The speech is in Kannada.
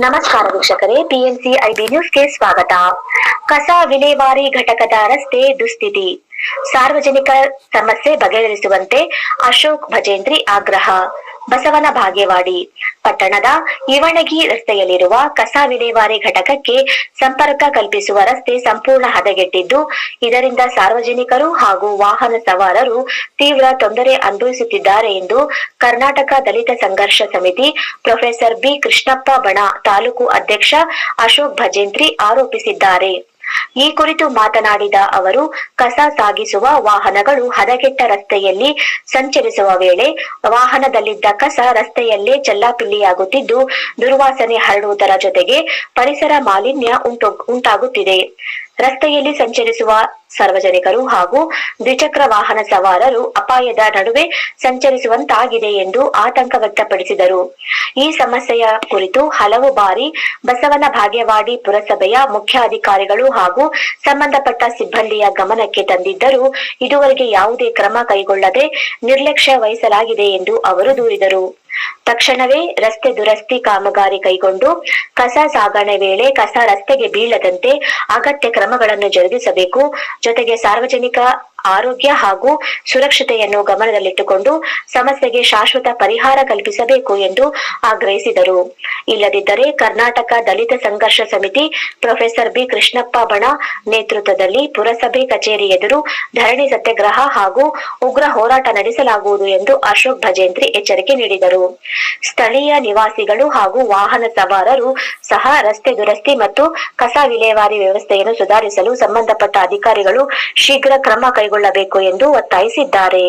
ನಮಸ್ಕಾರ ವೀಕ್ಷಕರೇ, ಪಿಎಂಸಿ ಐಬಿ ನ್ಯೂಸ್ಗೆ ಸ್ವಾಗತ. ಕಸ ವಿಲೇವಾರಿ ಘಟಕದ ರಸ್ತೆ ದುಸ್ಥಿತಿ, ಸಾರ್ವಜನಿಕ ಸಮಸ್ಯೆ ಬಗೆಹರಿಸುವಂತೆ ಅಶೋಕ್ ಭಜೇಂದ್ರಿ ಆಗ್ರಹ. ಬಸವನ ಬಾಗೇವಾಡಿ ಪಟ್ಟಣದ ಇವಣಗಿ ರಸ್ತೆಯಲ್ಲಿರುವ ಕಸ ವಿಲೇವಾರಿ ಘಟಕಕ್ಕೆ ಸಂಪರ್ಕ ಕಲ್ಪಿಸುವ ರಸ್ತೆ ಸಂಪೂರ್ಣ ಹದಗೆಟ್ಟಿದ್ದು, ಇದರಿಂದ ಸಾರ್ವಜನಿಕರು ಹಾಗೂ ವಾಹನ ಸವಾರರು ತೀವ್ರ ತೊಂದರೆ ಅನುಭವಿಸುತ್ತಿದ್ದಾರೆ ಎಂದು ಕರ್ನಾಟಕ ದಲಿತ ಸಂಘರ್ಷ ಸಮಿತಿ ಪ್ರೊಫೆಸರ್ ಬಿ ಕೃಷ್ಣಪ್ಪ ಬಣ ತಾಲೂಕು ಅಧ್ಯಕ್ಷ ಅಶೋಕ್ ಭಜೇಂದ್ರಿ ಆರೋಪಿಸಿದ್ದಾರೆ. ಈ ಕುರಿತು ಮಾತನಾಡಿದ ಅವರು, ಕಸ ಸಾಗಿಸುವ ವಾಹನಗಳು ಹದಗೆಟ್ಟ ರಸ್ತೆಯಲ್ಲಿ ಸಂಚರಿಸುವ ವೇಳೆ ವಾಹನದಲ್ಲಿದ್ದ ಕಸ ರಸ್ತೆಯಲ್ಲೇ ಚೆಲ್ಲಾಪಿಲ್ಲಿಯಾಗುತ್ತಿದ್ದು, ದುರ್ವಾಸನೆ ಹರಡುವುದರ ಜೊತೆಗೆ ಪರಿಸರ ಮಾಲಿನ್ಯ ಉಂಟಾಗುತ್ತಿದೆ. ರಸ್ತೆಯಲ್ಲಿ ಸಂಚರಿಸುವ ಸಾರ್ವಜನಿಕರು ಹಾಗೂ ದ್ವಿಚಕ್ರ ವಾಹನ ಸವಾರರು ಅಪಾಯದ ನಡುವೆ ಸಂಚರಿಸುವಂತಾಗಿದೆ ಎಂದು ಆತಂಕ ವ್ಯಕ್ತಪಡಿಸಿದರು. ಈ ಸಮಸ್ಯೆಯ ಕುರಿತು ಹಲವು ಬಾರಿ ಬಸವನ ಬಾಗೇವಾಡಿ ಪುರಸಭೆಯ ಮುಖ್ಯಾಧಿಕಾರಿಗಳು ಹಾಗೂ ಸಂಬಂಧಪಟ್ಟ ಸಿಬ್ಬಂದಿಯ ಗಮನಕ್ಕೆ ತಂದಿದ್ದರೂ ಇದುವರೆಗೆ ಯಾವುದೇ ಕ್ರಮ ಕೈಗೊಳ್ಳದೆ ನಿರ್ಲಕ್ಷ್ಯ ವಹಿಸಲಾಗಿದೆ ಎಂದು ಅವರು ದೂರಿದರು. ತಕ್ಷಣವೇ ರಸ್ತೆ ದುರಸ್ತಿ ಕಾಮಗಾರಿ ಕೈಗೊಂಡು ಕಸ ಸಾಗಣೆ ವೇಳೆ ಕಸ ರಸ್ತೆಗೆ ಬೀಳದಂತೆ ಅಗತ್ಯ ಕ್ರಮಗಳನ್ನು ಜರುಗಿಸಬೇಕು. ಜೊತೆಗೆ ಸಾರ್ವಜನಿಕ ಆರೋಗ್ಯ ಹಾಗೂ ಸುರಕ್ಷತೆಯನ್ನು ಗಮನದಲ್ಲಿಟ್ಟುಕೊಂಡು ಸಮಸ್ಯೆಗೆ ಶಾಶ್ವತ ಪರಿಹಾರ ಕಲ್ಪಿಸಬೇಕು ಎಂದು ಆಗ್ರಹಿಸಿದರು. ಇಲ್ಲದಿದ್ದರೆ ಕರ್ನಾಟಕ ದಲಿತ ಸಂಘರ್ಷ ಸಮಿತಿ ಪ್ರೊಫೆಸರ್ ಬಿ ಕೃಷ್ಣಪ್ಪ ಬಣ ನೇತೃತ್ವದಲ್ಲಿ ಪುರಸಭೆ ಕಚೇರಿ ಎದುರು ಧರಣಿ ಸತ್ಯಾಗ್ರಹ ಹಾಗೂ ಉಗ್ರ ಹೋರಾಟ ನಡೆಸಲಾಗುವುದು ಎಂದು ಅಶೋಕ್ ಭಜೇಂದ್ರಿ ಎಚ್ಚರಿಕೆ ನೀಡಿದರು. ಸ್ಥಳೀಯ ನಿವಾಸಿಗಳು ಹಾಗೂ ವಾಹನ ಸವಾರರು ಸಹ ರಸ್ತೆ ದುರಸ್ತಿ ಮತ್ತು ಕಸ ವಿಲೇವಾರಿ ವ್ಯವಸ್ಥೆಯನ್ನು ಸುಧಾರಿಸಲು ಸಂಬಂಧಪಟ್ಟ ಅಧಿಕಾರಿಗಳು ಶೀಘ್ರ ಕ್ರಮ ಕೈಗೊಳ್ಳಬೇಕು ಎಂದು ಒತ್ತಾಯಿಸಿದ್ದಾರೆ.